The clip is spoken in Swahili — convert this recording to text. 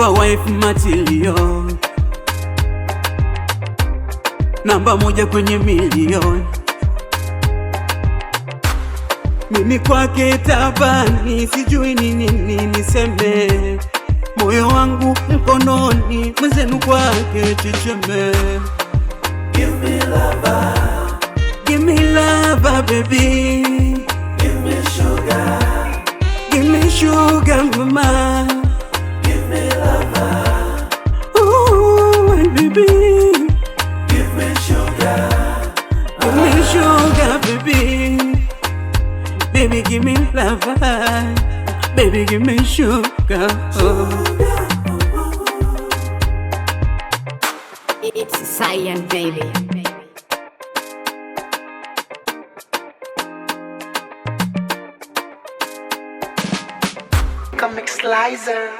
your wife material, namba moja kwenye milioni. Mimi kwake tabani, sijui nini niseme, moyo wangu mkononi, mwenzenu kwake chicheme. Give me lover, give me lover baby, give me sugar, give me sugar mama, give me lover, ooh and baby, give me sugar, give me sugar baby, baby give me lover, baby give me sugar, oh. It's Cyan baby. Comic Slicer.